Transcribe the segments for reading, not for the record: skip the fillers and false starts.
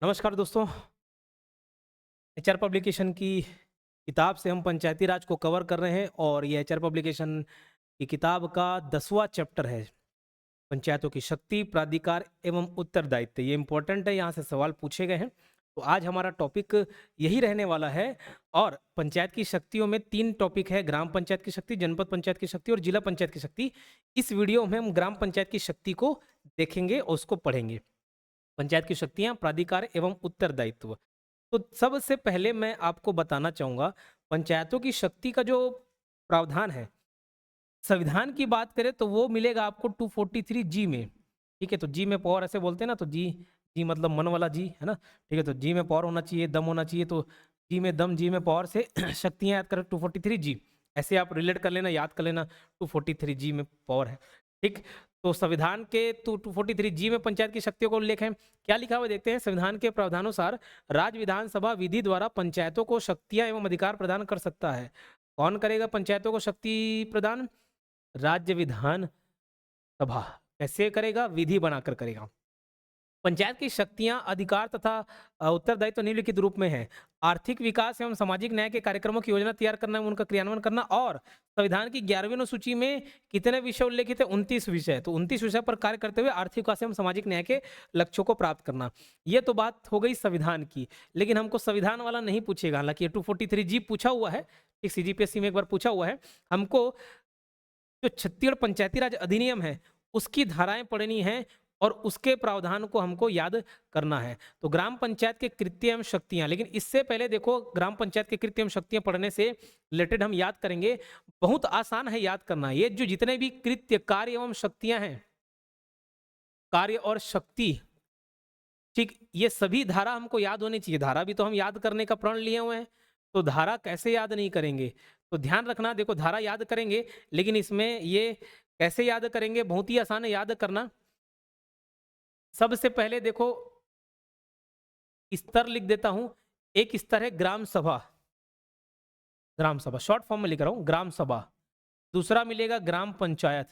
नमस्कार दोस्तों। HR publication की किताब से हम पंचायती राज को कवर कर रहे हैं और ये एचआर पब्लिकेशन की किताब का 10वां चैप्टर है, पंचायतों की शक्ति, प्राधिकार एवं उत्तरदायित्व। ये इंपॉर्टेंट है, यहाँ से सवाल पूछे गए हैं। तो आज हमारा टॉपिक यही रहने वाला है। और पंचायत की शक्तियों में 3 टॉपिक है: ग्राम पंचायत की शक्ति, जनपद पंचायत की शक्ति और जिला पंचायत की शक्ति। इस वीडियो में हम ग्राम पंचायत की शक्ति को देखेंगे और उसको पढ़ेंगे। पंचायत की शक्तियां, प्राधिकार एवं उत्तरदायित्व। तो सबसे पहले मैं आपको बताना चाहूंगा पंचायतों की शक्ति का जो प्रावधान है, संविधान की बात करें तो वो मिलेगा आपको 243 जी में। ठीक है, तो जी में पावर ऐसे बोलते हैं ना, तो जी जी मतलब मन वाला जी है ना। ठीक है, तो जी में पावर होना चाहिए, दम होना चाहिए, तो जी में दम, जी में पावर से शक्तियां याद करें 243 जी। ऐसे आप रिलेट कर लेना, याद कर लेना, 243 जी में पावर है। ठीक, तो संविधान के 243 जी में पंचायत की शक्तियों को उल्लेख है। क्या लिखा हुआ देखते हैं। संविधान के प्रावधानुसार राज्य विधानसभा विधि द्वारा पंचायतों को शक्तियां एवं अधिकार प्रदान कर सकता है। कौन करेगा पंचायतों को शक्ति प्रदान? राज्य विधान सभा। कैसे करेगा? विधि बनाकर करेगा। पंचायत की शक्तियां, अधिकार तथा उत्तरदायित्व तो निम्नलिखित रूप में है: आर्थिक विकास एवं सामाजिक न्याय के कार्यक्रमों की योजना तैयार करना, उनका क्रियान्वयन करना। और संविधान की 11वीं अनुसूची में कितने विषय उल्लेखित है? 29 विषय। तो 29 विषय पर कार्य करते हुए आर्थिक विकास एवं सामाजिक न्याय के लक्ष्यों को प्राप्त करना। ये तो बात हो गई संविधान की, लेकिन हमको संविधान वाला नहीं पूछेगा। हालांकि 243 जी पूछा हुआ है, एक सीजीपीएससी में एक बार पूछा हुआ है। हमको जो छत्तीसगढ़ पंचायती राज अधिनियम है उसकी धाराएं पढ़नी है और उसके प्रावधान को हमको याद करना है। तो ग्राम पंचायत के कृत्य एवं शक्तियां, लेकिन इससे पहले देखो, ग्राम पंचायत के कृत्य एवं शक्तियां पढ़ने से रिलेटेड हम याद करेंगे। बहुत आसान है याद करना। ये जो जितने भी कृत्य, कार्य एवं शक्तियां हैं, कार्य और शक्ति, ठीक, ये सभी धारा हमको याद होनी चाहिए। धारा भी तो हम याद करने का प्रण लिए हुए हैं, तो धारा कैसे याद नहीं करेंगे? तो ध्यान रखना, देखो धारा याद करेंगे, लेकिन इसमें ये कैसे याद करेंगे? बहुत ही आसान है याद करना। सबसे पहले देखो, स्तर लिख देता हूं। एक स्तर है ग्राम सभा, ग्राम सभा शॉर्ट फॉर्म में लिख रहा हूं, ग्राम सभा। दूसरा मिलेगा ग्राम पंचायत,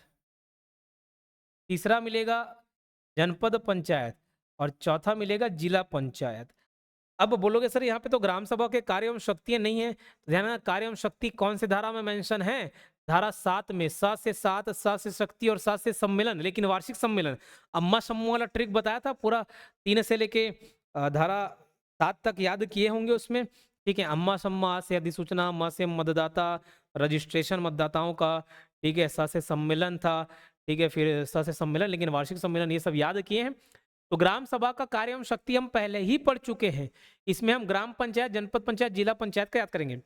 तीसरा मिलेगा जनपद पंचायत और चौथा मिलेगा जिला पंचायत। अब बोलोगे सर यहाँ पे तो ग्राम सभा के कार्य एवं शक्तियां नहीं है, तो ध्यान रखना, कार्य एवं शक्ति कौन से धारा में मेंशन है? धारा 7 में। 7 से 7, 7 से शक्ति और 7 से सम्मेलन, लेकिन वार्षिक सम्मेलन। अम्मा समूह वाला ट्रिक बताया था, पूरा 3 से लेके धारा 7 तक याद किए होंगे उसमें। ठीक है, अम्मा सम्मा से अधिसूचना, म से मतदाता, रजिस्ट्रेशन मतदाताओं का। ठीक है, स से सम्मेलन था। ठीक है, फिर स से सम्मेलन, लेकिन वार्षिक सम्मेलन, ये सब याद किए हैं। तो ग्राम सभा का कार्य एवं शक्ति हम पहले ही पढ़ चुके हैं। इसमें हम ग्राम पंचायत, जनपद पंचायत, जिला पंचायत का याद करेंगे।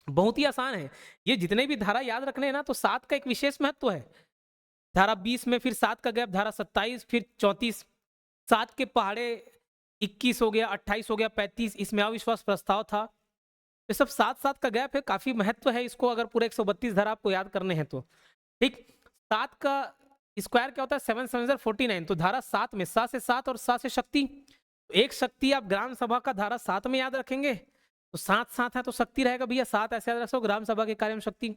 बहुत ही आसान है। ये जितने भी धारा याद रखने हैं ना, तो 7 का एक विशेष महत्व है। धारा 20 में फिर 7 का गैप, धारा 27 फिर 34, 7 के पहाड़े 21 हो गया, 28 हो गया, 35 इसमें अविश्वास प्रस्ताव था। ये सब 7-7 का गैप है, काफी महत्व है इसको, अगर पूरे 132 धारा आपको याद करने हैं तो। ठीक, 7 का स्क्वायर क्या होता है? 7 7 49। तो धारा 7 में 7 से 7 और 7 से शक्ति, एक शक्ति आप ग्राम सभा का धारा 7 में याद रखेंगे, तो 7 7 है तो शक्ति रहेगा भैया 7, ऐसे याद रखो ग्राम सभा के कार्य में शक्ति।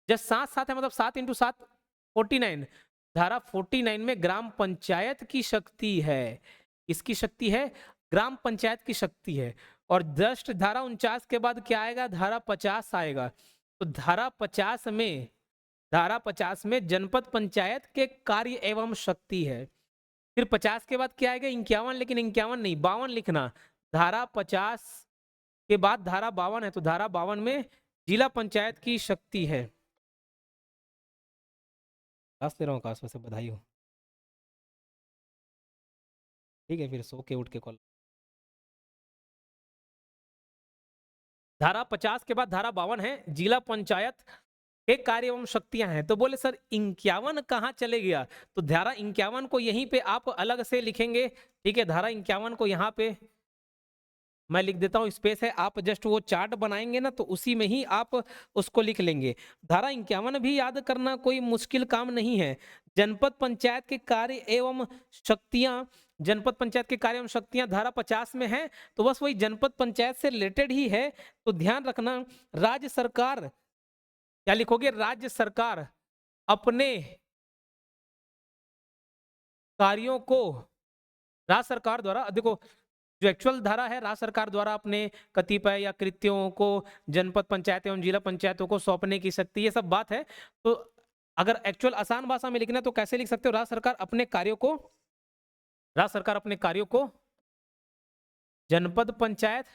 जब 7 7 है मतलब 7 × 7 49। धारा 49 में ग्राम पंचायत की शक्ति है। इसकी शक्ति है, ग्राम पंचायत की शक्ति है। और जस्ट धारा 49 के बाद क्या आएगा? धारा 50 आएगा। तो धारा 50 में, धारा 50 में जनपद पंचायत के कार्य एवं शक्ति है। फिर 50 के बाद क्या आएगा? 51, लेकिन 51 नहीं, 52 लिखना। धारा 50 के बाद धारा 52 है, तो धारा 52 में जिला पंचायत की शक्ति है। दे रहा हूँ काश, वैसे बधाई हो। ठीक है, फिर सो के उठ के कॉल। धारा 50 के बाद धारा 52 है, जिला पंचायत के कार्य एवं शक्तियां हैं। तो बोले सर 51 कहाँ चले गया? तो धारा 51 को यहीं पे आप अलग से लिखेंगे। ठीक है, धारा 51 को यहाँ पे मैं लिख देता हूँ, स्पेस है, आप जस्ट वो चार्ट बनाएंगे ना, तो उसी में ही आप उसको लिख लेंगे। धारा 51 भी याद करना कोई मुश्किल काम नहीं है। जनपद पंचायत के कार्य एवं शक्तियां, जनपद पंचायत के कार्य एवं शक्तियां धारा 50 में है, तो बस वही जनपद पंचायत से रिलेटेड ही है। तो ध्यान रखना, राज्य सरकार, क्या लिखोगे? राज्य सरकार अपने कार्यों को, राज्य सरकार द्वारा, देखो जो एक्चुअल धारा है राज्य सरकार द्वारा अपने कतिपय या कृत्यों को जनपद पंचायत एवं जिला पंचायतों को सौंपने की शक्ति, ये सब बात है। तो अगर एक्चुअल आसान भाषा में लिखना है तो कैसे लिख सकते हो, राज्य सरकार अपने कार्यों को जनपद पंचायत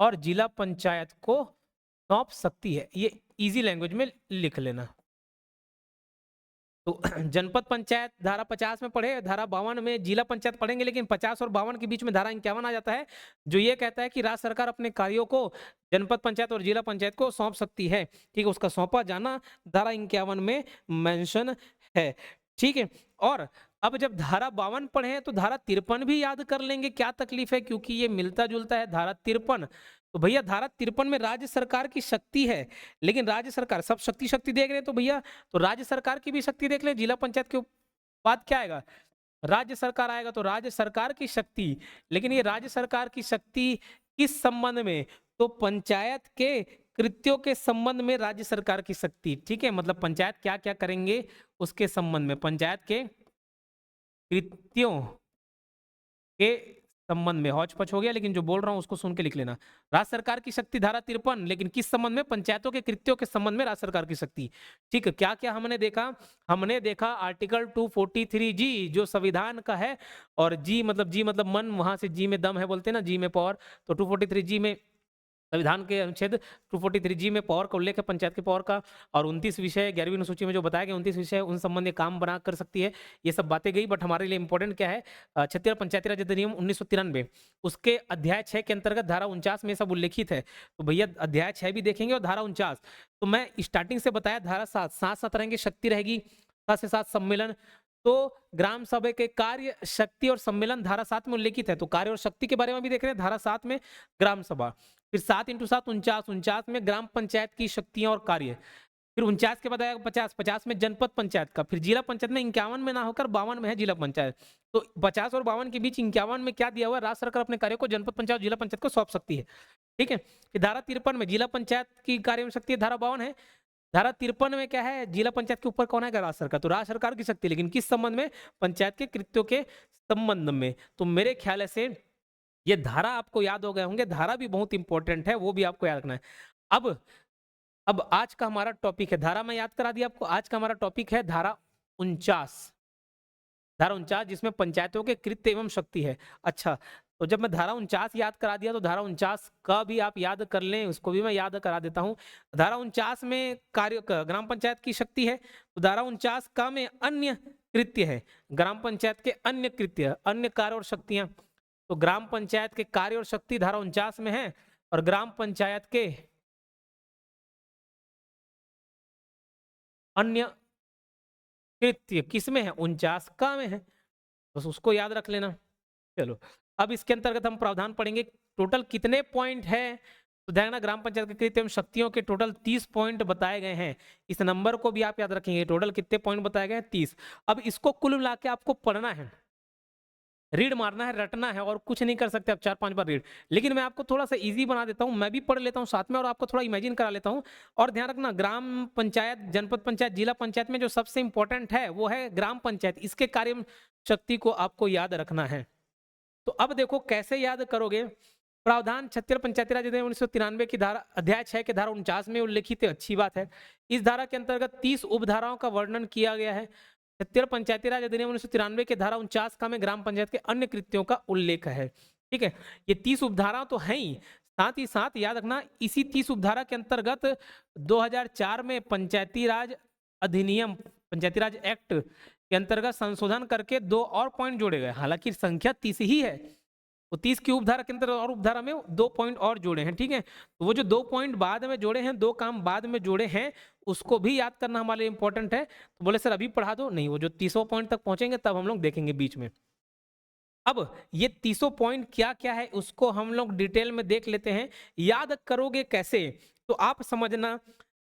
और जिला पंचायत को सौंप सकती है। ये इजी लैंग्वेज में लिख लेना। तो जनपद पंचायत धारा 50 में पढ़े, धारा 52 में जिला पंचायत पढ़ेंगे, लेकिन 50 और 52 के बीच में धारा 51 आ जाता है, जो ये कहता है कि राज्य सरकार अपने कार्यों को जनपद पंचायत और जिला पंचायत को सौंप सकती है। ठीक है, उसका सौंपा जाना धारा 51 में मेंशन है। ठीक है, और अब जब धारा 52 पढ़े हैं तो धारा 53 भी याद कर लेंगे, क्या तकलीफ है, क्योंकि ये मिलता जुलता है। धारा 53, तो भैया धारा 53 में राज्य सरकार की शक्ति है, लेकिन राज्य सरकार सब शक्ति देख रहे हैं, तो भैया तो राज्य सरकार की भी शक्ति देख ले। जिला पंचायत के बाद क्या आएगा, राज्य सरकार आएगा, तो राज्य सरकार की शक्ति, लेकिन ये राज्य सरकार की शक्ति किस संबंध में, तो पंचायत के कृत्यों के संबंध में राज्य सरकार की शक्ति। ठीक है, मतलब पंचायत क्या क्या करेंगे उसके संबंध में, पंचायत के कृत्यों के संबंध में। हौच पच हो गया, लेकिन जो बोल रहा हूं उसको सुन के लिख लेना। राज्य सरकार की शक्ति धारा 53, लेकिन किस संबंध में, पंचायतों के कृत्यों के संबंध में राज्य सरकार की शक्ति। ठीक है, क्या क्या हमने देखा, हमने देखा आर्टिकल 243 जी जो संविधान का है, और जी मतलब मन, वहां से जी में दम है बोलते हैं ना, जी में पावर, तो 243 जी में संविधान के अनुच्छेद 243 जी में पावर का उल्लेख है, पंचायत के पावर का। और 29 विषय 11वीं अनुसूची में जो बताया गया 29 विषय उन संबंधी काम बना कर सकती है। ये सब बातें गई, बट हमारे लिए इंपॉर्टेंट क्या है, छत्तीसगढ़ पंचायती राज अधिनियम 1993 उसके अध्याय 6 के अंतर्गत धारा 49 में सब उल्लेखित है। तो भैया अध्याय 6 भी देखेंगे और धारा 49, तो मैं स्टार्टिंग से बताया धारा 7 साथ रहेंगे, शक्ति रहेगी, साथ से साथ सम्मेलन। तो ग्राम सभा के कार्य, शक्ति और सम्मेलन धारा 7 में उल्लेखित है, तो कार्य और शक्ति के बारे में भी देख रहे हैं धारा 7 में। ग्राम सभा, फिर 7 × 7 49 में ग्राम पंचायत की शक्तियां और कार्य, फिर 49 के बाद आएगा 50 में जनपद पंचायत का, फिर जिला पंचायत में 51 में ना होकर 52 में है जिला पंचायत। तो 50 और 52 के बीच 51 में क्या दिया हुआ है, राज्य सरकार अपने कार्यों को जनपद पंचायत जिला पंचायत को सौंप सकती है। ठीक है, फिर धारा 53 में जिला पंचायत की कार्य में शक्ति है, धारा 52 है। धारा 53 में क्या है, जिला पंचायत के ऊपर कौन है, राज्य सरकार, तो राज्य सरकार की शक्ति, लेकिन किस संबंध में, पंचायत के कृत्यों के संबंध में। तो मेरे ख्याल से ये धारा आपको याद हो गए होंगे, धारा भी बहुत इंपॉर्टेंट है, वो भी आपको याद रखना है। अब आज का हमारा टॉपिक है, धारा मैं याद करा दिया आपको, आज का हमारा टॉपिक है धारा 49, धारा 49 जिसमें पंचायतों के कृत्य एवं शक्ति है। अच्छा, तो जब मैं धारा 49 याद करा दिया, तो धारा 49 का भी आप याद कर लें, उसको भी मैं याद करा देता हूं। धारा 49 में कार्य ग्राम पंचायत की शक्ति है, तो धारा 49 का में अन्य कृत्य है, ग्राम पंचायत के अन्य कृत्य, अन्य कार्य और शक्तियां। तो ग्राम पंचायत के कार्य और शक्ति धारा 49 में है, और ग्राम पंचायत के अन्य कृत्य किस में है, 49 का में है, बस उसको याद रख लेना। चलो, अब इसके अंतर्गत हम प्रावधान पढ़ेंगे, टोटल कितने पॉइंट है, तो ध्यान, ग्राम पंचायत के कृत्य एवं शक्तियों के टोटल 30 पॉइंट बताए गए हैं। इस नंबर को भी आप याद रखेंगे, टोटल कितने पॉइंट बताए गए हैं, 30। अब इसको कुल मिला के आपको पढ़ना है, रीड मारना है, रटना है, और कुछ नहीं कर सकते आप 4-5 बार रीड। लेकिन मैं आपको थोड़ा सा इजी बना देता हूं, मैं भी पढ़ लेता हूं साथ में, और आपको थोड़ा इमेजिन करा लेता हूं। और ध्यान रखना, ग्राम पंचायत, जनपद पंचायत, जिला पंचायत में जो सबसे इंपॉर्टेंट है वो है ग्राम पंचायत, इसके कार्य शक्ति को आपको याद रखना है। तो अब देखो कैसे याद करोगे, प्रावधान छत्तीसगढ़ पंचायती राज अधिनियम 1993 की धारा अध्याय 6 के धारा 49 में उल्लेखित है, अच्छी बात है। इस धारा के अंतर्गत 30 उपधाराओं का वर्णन किया गया है। छत्तीसगढ़ पंचायती राज अधिनियम 1993 के धारा 49 का में ग्राम पंचायत के अन्य कृत्यों का उल्लेख है। ठीक है, ये 30 उपधारा तो है ही, साथ ही साथ याद रखना, इसी 30 उपधारा के अंतर्गत 2004 में पंचायती राज अधिनियम, पंचायती राज एक्ट के अंतर्गत संशोधन करके 2 और पॉइंट जोड़े गए। हालांकि संख्या 30 ही है, वो 30 की उपधारा के अंतर्गत और उपधारा में 2 पॉइंट और जोड़े हैं। ठीक है, तो वो जो 2 पॉइंट बाद में जोड़े हैं, 2 काम बाद में जोड़े हैं, उसको भी याद करना हमारे लिए इंपॉर्टेंट है। तो बोले सर अभी पढ़ा दो, नहीं, वो जो 30 पॉइंट तक पहुंचेंगे तब हम लोग देखेंगे बीच में। अब ये 30 पॉइंट क्या क्या है उसको हम लोग डिटेल में देख लेते हैं। याद करोगे कैसे, तो आप समझना,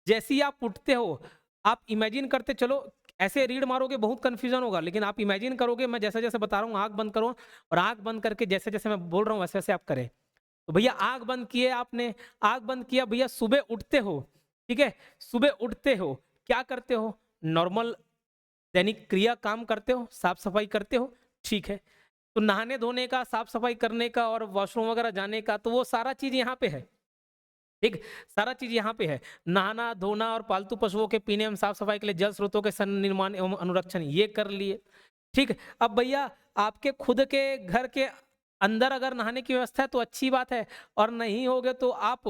जैसे ही आप उठते हो आप इमेजिन करते चलो, ऐसे रीड मारोगे बहुत कंफ्यूजन होगा, लेकिन आप इमेजिन करोगे, मैं जैसे जैसे बता रहा हूँ, आंख बंद करो, और आंख बंद करके जैसे जैसे मैं बोल रहा हूँ वैसे वैसे आप करें। तो भैया आंख बंद किए, आपने आंख बंद किया, भैया सुबह उठते हो, ठीक है, सुबह उठते हो, क्या करते हो, नॉर्मल दैनिक क्रिया काम करते हो, साफ सफाई करते हो, ठीक है। तो नहाने धोने का, साफ सफाई करने का और वॉशरूम वगैरह जाने का, तो वो सारा चीज यहाँ पे है। ठीक, सारा चीज यहाँ पे है। नहाना धोना और पालतू पशुओं के पीने एवं साफ सफाई के लिए जल स्रोतों के निर्माण एवं अनुरक्षण ये कर लिए। ठीक, अब भैया आपके खुद के घर के अंदर अगर नहाने की व्यवस्था है तो अच्छी बात है, और नहीं होगे तो आप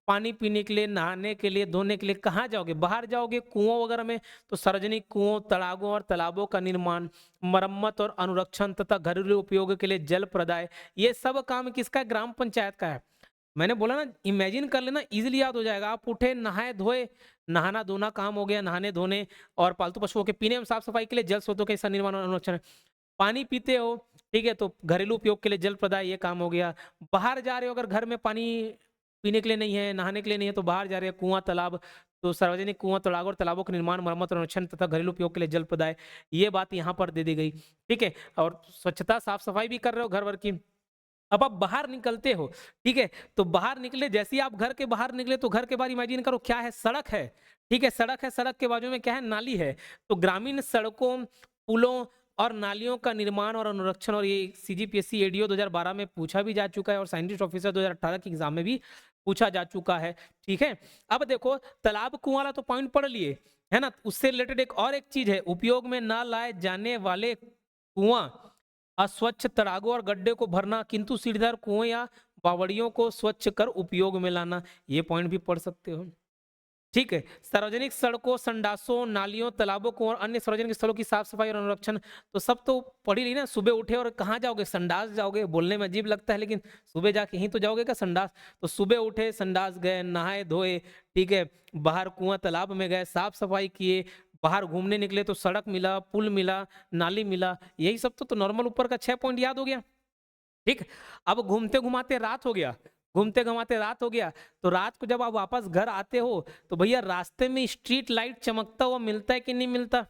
पानी पीने के लिए, नहाने के लिए, धोने के लिए कहाँ जाओगे? बाहर जाओगे कुओं वगैरह में। तो सार्वजनिक कुओं, तड़ागों और तालाबों का निर्माण, मरम्मत और अनुरक्षण तथा घरेलू उपयोग के लिए जल प्रदाय, ये सब काम किसका है? ग्राम पंचायत का है। मैंने बोला ना, इमेजिन कर लेना, इजीली याद हो जाएगा। आप उठे, नहाए धोए, नहाना धोना काम हो गया, नहाने धोने और पालतू पशुओं के पीने एवं साफ सफाई के लिए जल स्रोतों के निर्माण और अनुरक्षण। पानी पीते हो, ठीक है, तो घरेलू उपयोग के लिए जल प्रदाय ये काम हो गया। बाहर जा रहे हो, अगर घर में पानी पीने के लिए नहीं है, नहाने के लिए नहीं है, तो बाहर जा रहे हैं कुआं तालाब, तो सार्वजनिक कुआं तालाब और तालाबों के निर्माण, मरम्मत और अनुरक्षण तथा घरेलू उपयोग के लिए जल प्रदाय, ये बात यहाँ पर दे दी गई। ठीक है, और स्वच्छता साफ सफाई भी कर रहे हो घर भर की। अब आप बाहर निकलते हो, ठीक है, तो बाहर निकले, जैसे ही आप घर के बाहर निकले तो घर के बाहर इमेजिन करो क्या है? सड़क है। ठीक है, सड़क है, सड़क के बाजू में क्या है? नाली है। तो ग्रामीण सड़कों, पुलों और नालियों का निर्माण और अनुरक्षण, और ये सीजीपीएससी एडीओ 2012 में पूछा भी जा चुका है, और साइंटिस्ट ऑफिसर 2018 के एग्जाम में भी पूछा जा चुका है। ठीक है, अब देखो, तालाब कुआं वाला तो पॉइंट पढ़ लिए, है ना? उससे रिलेटेड एक और एक चीज है, उपयोग में ना लाए जाने वाले कुआं, अस्वच्छ तड़ागों और गड्ढे को भरना, किंतु सीढ़ीदार कुएं या बावड़ियों को स्वच्छ कर उपयोग में लाना, ये पॉइंट भी पढ़ सकते हो। ठीक है, सार्वजनिक सड़कों, संडासों, नालियों, तालाबों को और अन्य सार्वजनिक स्थलों की साफ सफाई और अनुरक्षण, तो सब तो पढ़ी ली ना। सुबह उठे और कहाँ जाओगे? संडास जाओगे। बोलने में अजीब लगता है, लेकिन सुबह जाके ही तो जाओगे क्या संडास? तो सुबह उठे, संडास गए, नहाए धोए, ठीक है, बाहर कुआं तालाब में गए, साफ सफाई किए, बाहर घूमने निकले तो सड़क मिला, पुल मिला, नाली मिला, यही सब तो नॉर्मल ऊपर का 6 पॉइंट याद हो गया। ठीक, अब घूमते घुमाते रात हो गया, घूमते घुमाते रात हो गया, तो रात को जब आप वापस घर आते हो तो भैया रास्ते में स्ट्रीट लाइट चमकता हुआ मिलता है कि नहीं मिलता?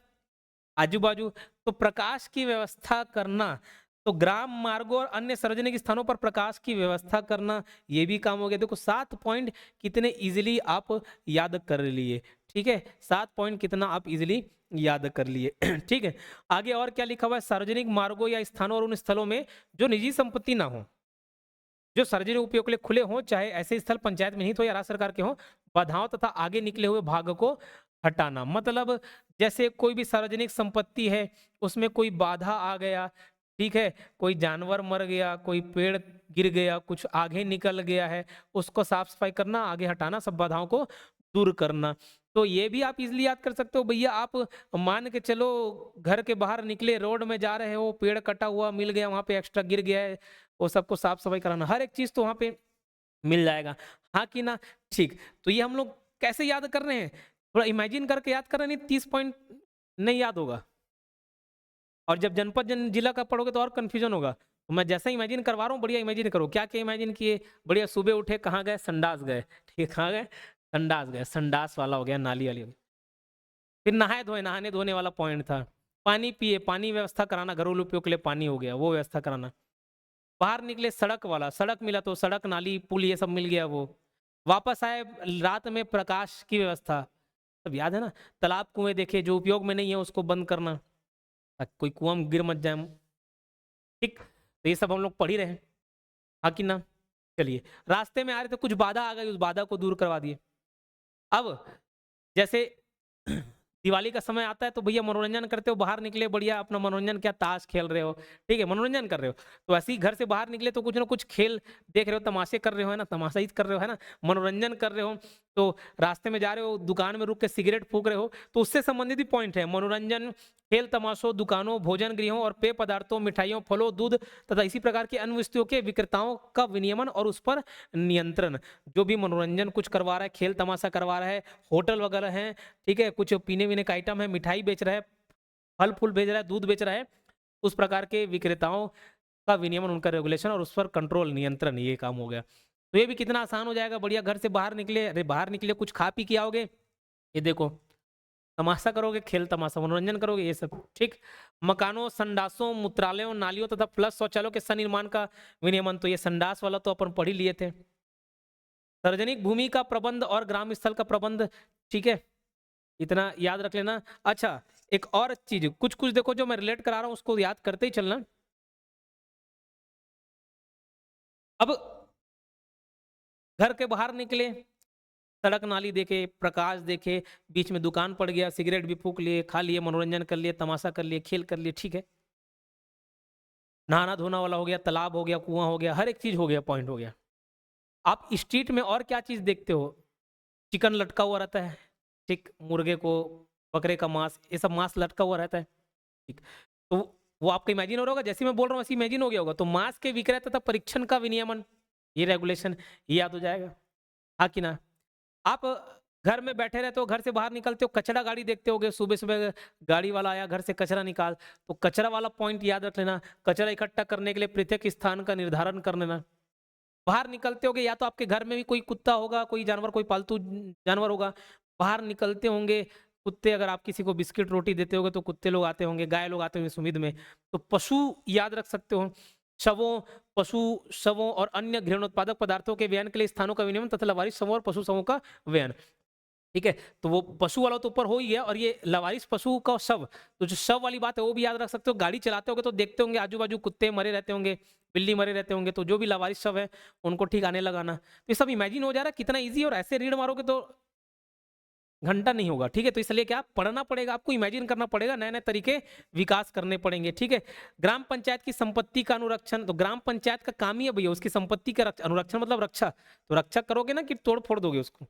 आजू बाजू, तो प्रकाश की व्यवस्था करना, तो ग्राम मार्गों और अन्य सार्वजनिक स्थानों पर प्रकाश की व्यवस्था करना, ये भी काम हो गया। देखो 7 पॉइंट कितने इजीली आप याद कर लिए। ठीक है, 7 पॉइंट कितना आप इजीली याद कर लिए। ठीक है, आगे और क्या लिखा हुआ है? सार्वजनिक मार्गों या स्थानों और उन स्थलों में जो निजी संपत्ति ना हो, जो सार्वजनिक उपयोग के लिए खुले हों, चाहे ऐसे स्थल पंचायत में निहित हो या राज्य सरकार के हों, बाधाओं तथा आगे निकले हुए भाग को हटाना। मतलब जैसे कोई भी सार्वजनिक संपत्ति है, उसमें कोई बाधा आ गया, ठीक है, कोई जानवर मर गया, कोई पेड़ गिर गया, कुछ आगे निकल गया है, उसको साफ सफाई करना, आगे हटाना, सब बाधाओं को दूर करना। तो ये भी आप इजिली याद कर सकते हो भैया। आप मान के चलो घर के बाहर निकले, रोड में जा रहे हो, पेड़ कटा हुआ मिल गया, वहां पे एक्स्ट्रा गिर गया है, वो सबको साफ सफाई कराना, हर एक चीज तो वहां पे मिल जाएगा। हाँ कि ना? ठीक, तो ये हम लोग कैसे याद कर रहे हैं? थोड़ा इमेजिन करके याद कर रहे हैं, नहीं 30 पॉइंट नहीं याद होगा। और जब जनपद जिला का पढ़ोगे तो और कंफ्यूजन होगा। तो मैं जैसा इमेजिन करवा रहा हूँ, बढ़िया इमेजिन करो। क्या क्या इमेजिन किए? बढ़िया, सुबह उठे, कहाँ गए? संडास गए। ठीक, कहाँ गए? संडास गए, संडास वाला हो गया, नाली वाली हो गई। फिर नहाए धोए, नहाने धोने वाला पॉइंट था। पानी पिए, पानी व्यवस्था कराना, घरेलू उपयोग के लिए पानी हो गया, वो व्यवस्था कराना। बाहर निकले, सड़क वाला, सड़क मिला तो सड़क, नाली, पुल, ये सब मिल गया वो। वापस आए, रात में प्रकाश की व्यवस्था, सब याद है ना? तालाब कुएं देखे, जो उपयोग में नहीं है उसको बंद करना, ताकि कोई कुआं में गिर मत जाए। ठीक, तो ये सब हम लोग पढ़ ही रहे हैं। हाँ कि ना? चलिए, रास्ते में आ रहे थे, कुछ बाधा आ गई, उस बाधा को दूर करवा दिए। अब जैसे दिवाली का समय आता है तो भैया मनोरंजन करते हो, बाहर निकले, बढ़िया अपना मनोरंजन, क्या ताश खेल रहे हो, ठीक है, मनोरंजन कर रहे हो। तो ऐसे ही घर से बाहर निकले तो कुछ ना कुछ खेल देख रहे हो, तमाशे कर रहे हो, है ना, तमाशा ही कर रहे हो, है ना, मनोरंजन कर रहे हो। तो रास्ते में जा रहे हो, दुकान में रुक के सिगरेट फूक रहे हो, तो उससे संबंधित भी पॉइंट है। मनोरंजन, खेल तमाशों, दुकानों, भोजन गृहों और पेय पदार्थों, मिठाइयों, फलों, दूध तथा इसी प्रकार की अन्य वस्तुओं के विक्रेताओं का विनियमन और उस पर नियंत्रण। जो भी मनोरंजन कुछ करवा रहा है, खेल तमाशा करवा रहा है, होटल वगैरह है, ठीक है, कुछ पीने वीने का आइटम है, मिठाई बेच रहा है, फल फूल बेच रहा है, दूध बेच रहा है, उस प्रकार के विक्रेताओं का विनियमन, उनका रेगुलेशन और उस पर कंट्रोल, नियंत्रण, ये काम हो गया। तो ये भी कितना आसान हो जाएगा। बढ़िया, घर से बाहर निकले, अरे बाहर निकले, कुछ खा पी के आओगे, ये देखो, तमाशा करोगे, खेल तमाशा, मनोरंजन करोगे, ये सब। ठीक, मकानों, संडासों, मूत्रालयों, नालियों तथा प्लस शौचालयों के सनिर्माण का विनियमन, तो ये संडास वाला तो अपन पढ़ ही लिए थे। सार्वजनिक भूमि का प्रबंध और ग्राम स्थल का प्रबंध, ठीक है, इतना याद रख लेना। अच्छा, एक और चीज, कुछ कुछ देखो जो मैं रिलेट करा रहा हूं उसको याद करते ही चलना। अब घर के बाहर निकले, सड़क नाली देखे, प्रकाश देखे, बीच में दुकान पड़ गया, सिगरेट भी फूक लिए, खा लिए, मनोरंजन कर लिए, तमाशा कर लिए, खेल कर लिए, ठीक है। नहाना धोना वाला हो गया, तालाब हो गया, कुआं हो गया, हर एक चीज हो गया, पॉइंट हो गया। आप स्ट्रीट में और क्या चीज देखते हो? चिकन लटका हुआ रहता है, ठीक, मुर्गे को, बकरे का मांस, ये सब मांस लटका हुआ रहता है, ठीक। तो वो आपका इमेजिन हो रहा होगा, जैसे मैं बोल रहा हूँ वैसे इमेजिन हो गया होगा। तो मांस के विक्रय तथा परीक्षण का विनियमन, ये रेगुलेशन, ये याद हो जाएगा, हाँ कि ना। आप घर में बैठे रहते हो, घर से बाहर निकलते हो, कचरा गाड़ी देखते होगे, सुबह सुबह गाड़ी वाला आया, घर से कचरा निकाल, तो कचरा वाला पॉइंट याद रख लेना। कचरा इकट्ठा करने के लिए पृथक स्थान का निर्धारण कर लेना। बाहर निकलते होगे, या तो आपके घर में भी कोई कुत्ता होगा, कोई जानवर, कोई पालतू जानवर होगा, बाहर निकलते होंगे कुत्ते, अगर आप किसी को बिस्किट रोटी देते होगे तो कुत्ते लोग आते होंगे, गाय लोग आते होंगे इस उम्मीद में। तो पशु याद रख सकते हो, शवों, पशु शवों और अन्य घृणोत्पादक पदार्थों के व्ययन के लिए स्थानों का विनियमन तथा लवारिस शवों और पशु शवों का व्ययन, ठीक है। तो वो पशु वाला तो ऊपर हो ही है, और ये लवारिस पशु का शव, तो जो शव वाली बात है वो भी याद रख सकते हो। गाड़ी चलाते होगे तो देखते होंगे आजू बाजू कुत्ते मरे रहते होंगे, बिल्ली मरे रहते होंगे, तो जो भी लवारिस शव है उनको ठीक आने लगाना। तो ये सब इमेजिन हो जा रहा है कितना ईजी, और ऐसे रीड मारोगे तो घंटा नहीं होगा, ठीक है। तो इसलिए क्या पढ़ना पड़ेगा आपको, इमेजिन करना पड़ेगा, नए नए तरीके विकास करने पड़ेंगे, ठीक है। ग्राम पंचायत की संपत्ति का अनुरक्षण, तो ग्राम पंचायत का काम ही है भैया उसकी संपत्ति का अनुरक्षण, मतलब रक्षा। तो रक्षा करोगे ना कि तोड़ फोड़ दोगे उसको।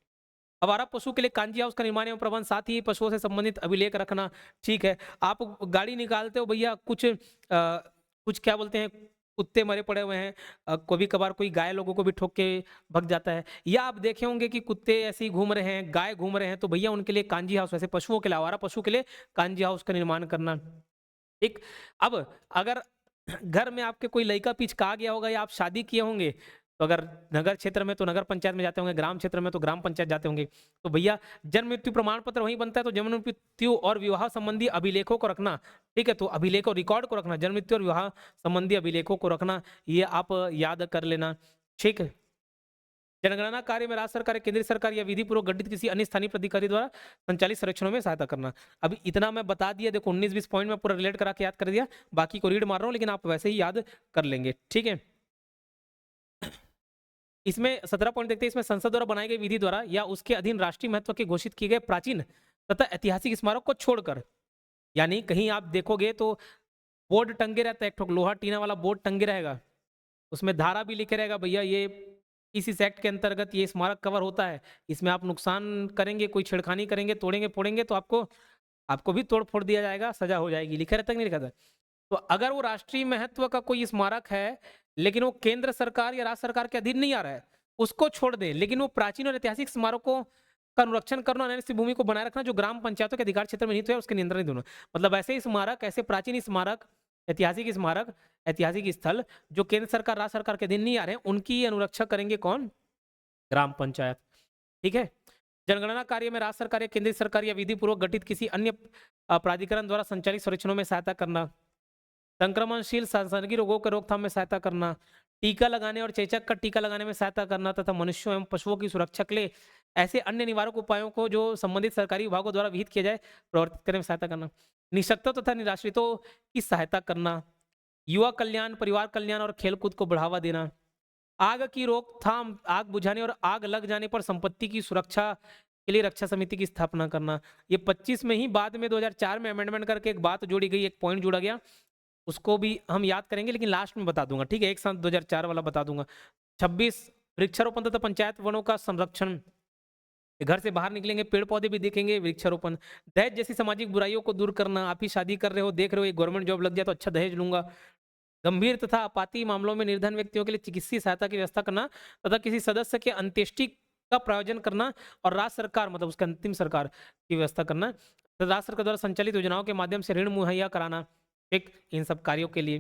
आवारा पशु के लिए कांजी हाउस का निर्माण एवं प्रबंध, साथ ही पशुओं से संबंधित अभिलेख रखना, ठीक है। आप गाड़ी निकालते हो भैया, कुछ क्या बोलते हैं, कुत्ते मरे पड़े हुए हैं, कभी कभार कोई गाय लोगों को भी ठोक के भग जाता है, या आप देखे होंगे कि कुत्ते ऐसे ही घूम रहे हैं, गाय घूम रहे हैं, तो भैया उनके लिए कांजी हाउस, वैसे पशुओं के लिए, आवारा पशु के लिए कांजी हाउस का निर्माण करना, ठीक। अब अगर घर में आपके कोई लड़का पिचका गया होगा, या आप शादी किए होंगे, तो अगर नगर क्षेत्र में तो नगर पंचायत में जाते होंगे, ग्राम क्षेत्र में तो ग्राम पंचायत जाते होंगे, तो भैया जन्म मृत्यु प्रमाण पत्र वहीं बनता है, तो जन्म मृत्यु और विवाह संबंधी अभिलेखों को रखना, ठीक है। तो अभिलेखों, रिकॉर्ड को रखना, जन्म मृत्यु और विवाह संबंधी अभिलेखों को रखना, ये आप याद कर लेना, ठीक है। जनगणना कार्य में राज्य सरकार, केंद्र सरकार या विधि पूर्वक गठित किसी अन्य स्थानीय प्राधिकारी द्वारा संचालित सर्वेक्षणों में सहायता करना। अभी इतना मैं बता दिया, देखो 19-20 पॉइंट में पूरा रिलेट करा के याद कर दिया, बाकी को रीड मार रहा हूँ लेकिन आप वैसे ही याद कर लेंगे, ठीक है। इसमें 17 पॉइंट देखते हैं। इसमें संसद द्वारा बनाई गई विधि द्वारा या उसके अधीन राष्ट्रीय महत्व के घोषित किए गए प्राचीन तथा ऐतिहासिक स्मारक को छोड़कर, यानी कहीं आप देखोगे तो बोर्ड टंगे रहता है, एक ठोक लोहा टीना वाला बोर्ड टंगे रहेगा, उसमें धारा भी लिखे रहेगा भैया ये इस एक्ट के अंतर्गत ये स्मारक कवर होता है, इसमें आप नुकसान करेंगे, कोई छेड़खानी करेंगे, तोड़ेंगे फोड़ेंगे, तो आपको आपको भी तोड़ फोड़ दिया जाएगा, सजा हो जाएगी, लिखा रहता है कि नहीं लिखा था। तो अगर वो राष्ट्रीय महत्व का कोई स्मारक है लेकिन वो केंद्र सरकार या राज्य सरकार के अधीन नहीं आ रहा है, उसको छोड़ दे, लेकिन वो प्राचीन और ऐतिहासिक स्मारकों का अनुरक्षण करना, ऐसी भूमि को बनाए रखना जो ग्राम पंचायतों के अधिकार क्षेत्र में निहित है, उसके नियंत्रण दोनों, मतलब ऐसे स्मारक, ऐसे प्राचीन स्मारक, स्मारक, ऐतिहासिक स्थल जो केंद्र सरकार राज्य सरकार के अधीन नहीं आ रहे हैं, उनकी अनुरक्षा करेंगे कौन? ग्राम पंचायत, ठीक है। जनगणना कार्य में राज्य सरकार या केंद्रीय सरकार या विधि पूर्वक गठित किसी अन्य प्राधिकरण द्वारा संचालित सर्वेक्षणों में सहायता करना, संक्रमणशील सांसर्गिक रोगों के रोकथाम में सहायता करना, टीका लगाने और चेचक का टीका लगाने में सहायता करना, तथा मनुष्यों एवं पशुओं की सुरक्षा के लिए ऐसे अन्य निवारक उपायों को जो संबंधित सरकारी विभागों द्वारा विहित किया जाए प्रवर्तित करने में सहायता करना, निःशक्तों तथा निराश्रितों की सहायता करना, युवा कल्याण, परिवार कल्याण और खेलकूद को बढ़ावा देना, आग की रोकथाम, आग बुझाने और आग लग जाने पर संपत्ति की सुरक्षा के लिए रक्षा समिति की स्थापना करना। ये 25 में ही, बाद में 2004 में अमेंडमेंट करके एक बात जोड़ी गई, एक पॉइंट जोड़ा गया, उसको भी हम याद करेंगे लेकिन लास्ट में बता दूंगा, ठीक है। एक साथ 2004 वाला बता दूंगा। 26 वृक्षारोपण तथा पंचायत वनों का संरक्षण, घर से बाहर निकलेंगे पेड़ पौधे भी देखेंगे, वृक्षारोपण, दहेज जैसी सामाजिक बुराइयों को दूर करना, आप ही शादी कर रहे हो, देख रहे हो एक गवर्नमेंट जॉब लग जाए तो अच्छा दहेज लूंगा, गंभीर तथा आपाती मामलों में निर्धन व्यक्तियों के लिए चिकित्सीय सहायता की व्यवस्था करना तथा किसी सदस्य के अंत्येष्टि का प्रायोजन करना, और राज्य सरकार मतलब उसके अंतिम सरकार की व्यवस्था करना, तो राज्य सरकार द्वारा संचालित योजनाओं के माध्यम से ऋण मुहैया कराना, एक इन सब कार्यों के लिए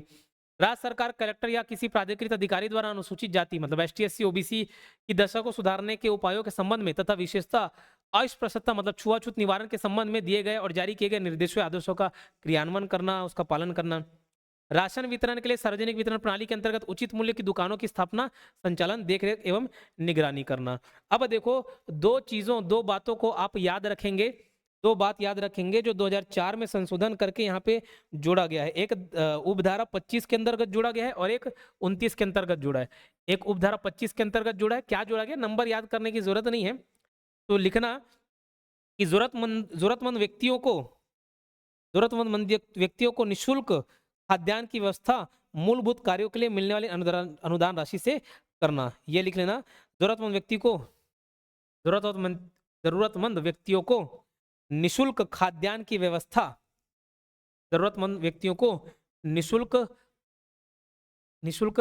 राज्य सरकार कलेक्टर या किसी प्राधिकृत अधिकारी द्वारा अनुसूचित जाति मतलब ST/SC OBC की दशा को सुधारने के उपायों के संबंध में तथा विशेषता अस्पृश्यता मतलब छुआछूत निवारण के संबंध में दिए गए और जारी किए गए निर्देशों आदेशों का क्रियान्वयन करना, उसका पालन करना, राशन वितरण के लिए सार्वजनिक वितरण प्रणाली के अंतर्गत उचित मूल्य की दुकानों की स्थापना, संचालन, देखरेख एवं निगरानी करना। अब देखो दो बातों को आप याद रखेंगे दो बात याद रखेंगे जो 2004 में संशोधन करके यहाँ पे जोड़ा गया है। एक उपधारा 25 के अंतर्गत जोड़ा गया है और एक 29 के अंतर्गत जोड़ा है। एक उपधारा 25 के अंतर्गत जोड़ा है, क्या जोड़ा गया, नंबर याद करने की जरूरत नहीं है, तो लिखना कि जरूरतमंद व्यक्तियों को निःशुल्क खाद्यान्न की व्यवस्था मूलभूत कार्यों के लिए मिलने वाली अनुदान राशि से करना। ये लिख लेना, जरूरतमंद व्यक्ति को जरूरतमंद जरूरतमंद व्यक्तियों को निःशुल्क खाद्यान्न की व्यवस्था, जरूरतमंद व्यक्तियों को निःशुल्क निःशुल्क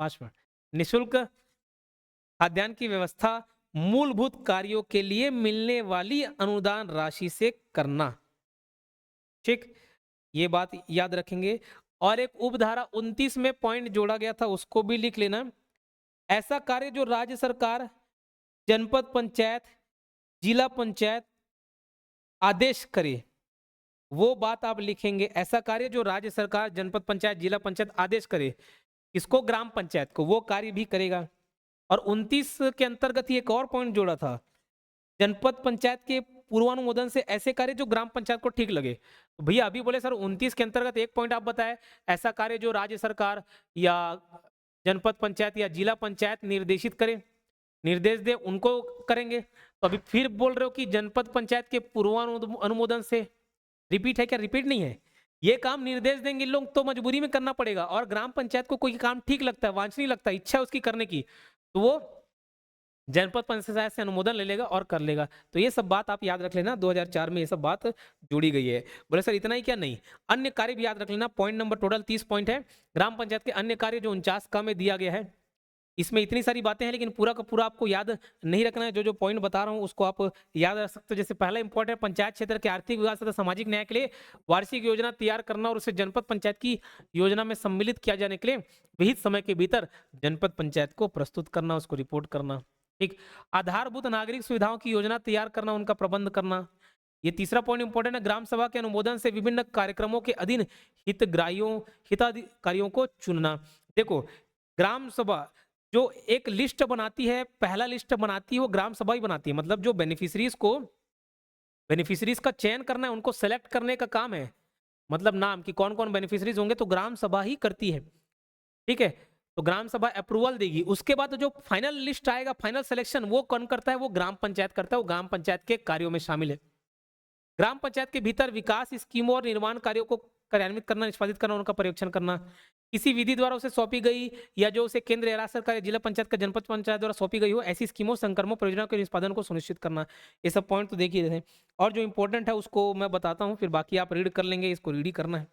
5 मिनट निःशुल्क खाद्यान्न की व्यवस्था मूलभूत कार्यों के लिए मिलने वाली अनुदान राशि से करना। ठीक, ये बात याद रखेंगे। और एक उपधारा 29 में पॉइंट जोड़ा गया था, उसको भी लिख लेना। ऐसा कार्य जो राज्य सरकार, जनपद पंचायत, जिला पंचायत आदेश करे, वो बात आप लिखेंगे। ऐसा कार्य जो राज्य सरकार, जनपद पंचायत, जिला पंचायत आदेश करे, इसको ग्राम पंचायत को, वो कार्य भी करेगा। और 29 के अंतर्गत ही एक और पॉइंट जोड़ा था, जनपद पंचायत के पूर्वानुमोदन से ऐसे कार्य जो ग्राम पंचायत को ठीक लगे। तो भैया अभी बोले सर 29 के अंतर्गत एक पॉइंट आप बताए, ऐसा कार्य जो राज्य सरकार या जनपद पंचायत या जिला पंचायत निर्देशित करे, निर्देश दे, उनको करेंगे। तो अभी फिर बोल रहे हो कि जनपद पंचायत के पूर्वानुमोदन से, रिपीट है क्या? रिपीट नहीं है, ये काम निर्देश देंगे लोग तो मजबूरी में करना पड़ेगा। और ग्राम पंचायत को कोई काम ठीक लगता है, वांछनीय लगता है, इच्छा है उसकी करने की, तो वो जनपद पंचायत से अनुमोदन ले लेगा और कर लेगा। तो ये सब बात आप याद रख लेना, 2004 में ये सब बात जोड़ी गई है। बोले सर इतना ही क्या? नहीं, अन्य कार्य भी याद रख लेना। पॉइंट नंबर टोटल 30 पॉइंट है। ग्राम पंचायत के अन्य कार्य जो 49 का में दिया गया है, इसमें इतनी सारी बातें हैं, लेकिन पूरा का पूरा आपको याद नहीं रखना है। जो जो पॉइंट बता रहा हूँ उसको आप याद रख सकते हो। जैसे पहला इंपॉर्टेंट, पंचायत क्षेत्र के आर्थिक विकास तथा सामाजिक न्याय के लिए वार्षिक योजना तैयार करना और उसे जनपद पंचायत की योजना में सम्मिलित किया जाने के लिए विहित समय के भीतर जनपद पंचायत को प्रस्तुत करना, उसको रिपोर्ट करना। ठीक, आधारभूत नागरिक सुविधाओं की योजना तैयार करना, उनका प्रबंध करना। ये तीसरा पॉइंट इंपॉर्टेंट है, ग्राम सभा के अनुमोदन से विभिन्न कार्यक्रमों के अधीन हिताधिकारियों को चुनना। देखो, ग्राम सभा जो एक लिस्ट बनाती है, पहला लिस्ट बनाती है वो ग्राम सभा ही बनाती है। मतलब जो बेनिफिशरीज का चयन करना है, उनको सेलेक्ट करने का काम है, मतलब नाम कि कौन कौन बेनिफिशरीज होंगे, तो ग्राम सभा ही करती है। ठीक है, तो ग्राम सभा अप्रूवल देगी। उसके बाद जो फाइनल लिस्ट आएगा, फाइनल सिलेक्शन, वो कौन करता है? वो ग्राम पंचायत करता है। वो ग्राम पंचायत के कार्यों में शामिल है। ग्राम पंचायत के भीतर विकास स्कीमों और निर्माण कार्यों को कार्यान्वित करना, निष्पादित करना, उनका पर्यवेक्षण करना। किसी विधि द्वारा उसे सौंपी गई या जो उसे केंद्र या राज्य सरकार या जिला पंचायत का जनपद पंचायत द्वारा सौंपी गई हो ऐसी स्कीमों, संक्रमण, परियोजनाओं के निष्पादन को सुनिश्चित करना। ये सब पॉइंट तो देखिए रहे। और जो इंपॉर्टेंट है उसको मैं बताता हूँ, फिर बाकी आप रीड कर लेंगे, इसको रीड ही करना है।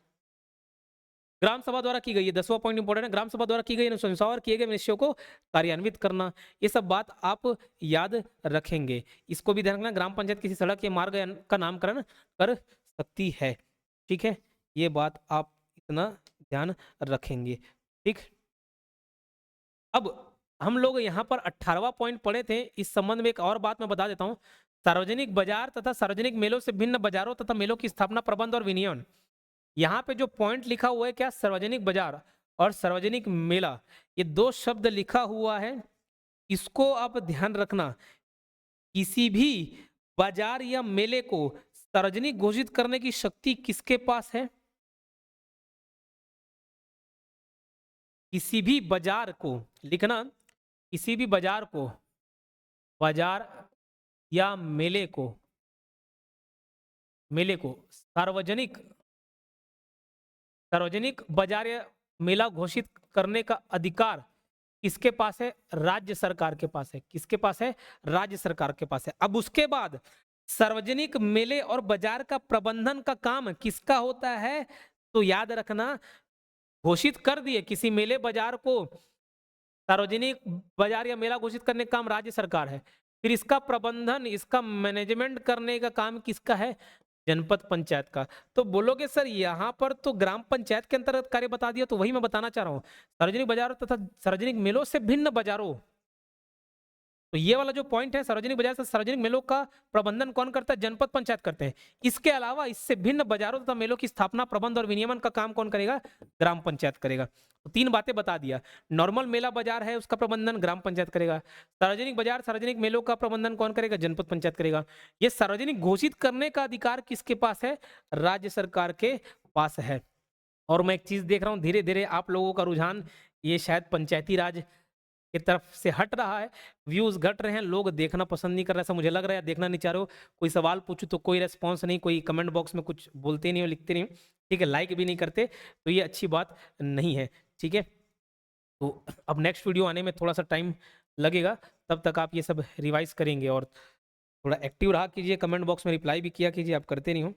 ग्राम सभा द्वारा की गई है, 10वां पॉइंट इंपॉर्टेंट है, ग्राम सभा द्वारा की गई अनुशंसा और किए गए निश्चयों को कार्यान्वित करना। ये सब बात आप याद रखेंगे। इसको भी ध्यान रखना, ग्राम पंचायत किसी सड़क या मार्ग का नामकरण कर सकती है। ठीक है, ये बात आप इतना ध्यान रखेंगे। ठीक, अब हम लोग यहाँ पर 18वां पॉइंट पढ़े थे। इस संबंध में एक और बात मैं बता देता हूँ। सार्वजनिक बाजार तथा सार्वजनिक मेलों से भिन्न बाजारों तथा मेलों की स्थापना, प्रबंध और विनियमन। यहाँ पे जो पॉइंट लिखा हुआ है क्या, सार्वजनिक बाजार और सार्वजनिक मेला, ये दो शब्द लिखा हुआ है, इसको आप ध्यान रखना। किसी भी बाजार या मेले को सार्वजनिक घोषित करने की शक्ति किसके पास है? किसी भी बाजार को लिखना, किसी भी बाजार को, बाजार या मेले को सार्वजनिक बाजार या मेला घोषित करने का अधिकार किसके पास है? राज्य सरकार के पास है। किसके पास है? राज्य सरकार के पास है। अब उसके बाद सार्वजनिक मेले और बाजार का प्रबंधन का काम किसका होता है? तो याद रखना, घोषित कर दिए किसी मेले बाजार को, सार्वजनिक बाजार या मेला घोषित करने का काम राज्य सरकार है। फिर इसका प्रबंधन, इसका मैनेजमेंट करने का काम किसका है? जनपद पंचायत का। तो बोलोगे सर यहाँ पर तो ग्राम पंचायत के अंतर्गत कार्य बता दिया, तो वही मैं बताना चाह रहा हूँ। सार्वजनिक बाजारों तथा सार्वजनिक मेलों से भिन्न बाजारों, तो ये वाला जो पॉइंट है, सार्वजनिक बाजार से सार्वजनिक मेलों का प्रबंधन कौन करता है? जनपद पंचायत करते हैं। इसके अलावा इससे भिन्न बाजारों तथा मेलों की स्थापना, प्रबंध और विनियमन का काम कौन करेगा? ग्राम पंचायत करेगा। तो 3 बातें बता दिया। नॉर्मल मेला बाजार है, उसका प्रबंधन ग्राम पंचायत करेगा। सार्वजनिक बाजार, सार्वजनिक मेलों का प्रबंधन कौन करेगा? जनपद पंचायत करेगा। ये सार्वजनिक घोषित करने का अधिकार किसके पास है? राज्य सरकार के पास है। और मैं एक चीज देख रहा हूँ, धीरे धीरे आप लोगों का रुझान ये शायद पंचायती राज की तरफ से हट रहा है, व्यूज घट रहे हैं, लोग देखना पसंद नहीं कर रहे, ऐसा मुझे लग रहा है, देखना नहीं चाह रहे हो। कोई सवाल पूछो तो कोई रेस्पॉन्स नहीं, कोई कमेंट बॉक्स में कुछ बोलते नहीं हो, लिखते नहीं हो, ठीक है, लाइक भी नहीं करते, तो ये अच्छी बात नहीं है, ठीक है। तो अब नेक्स्ट वीडियो आने में थोड़ा सा टाइम लगेगा, तब तक आप ये सब रिवाइज करेंगे और थोड़ा एक्टिव रहा कीजिए, कमेंट बॉक्स में रिप्लाई भी किया कीजिए, आप करते नहीं हो।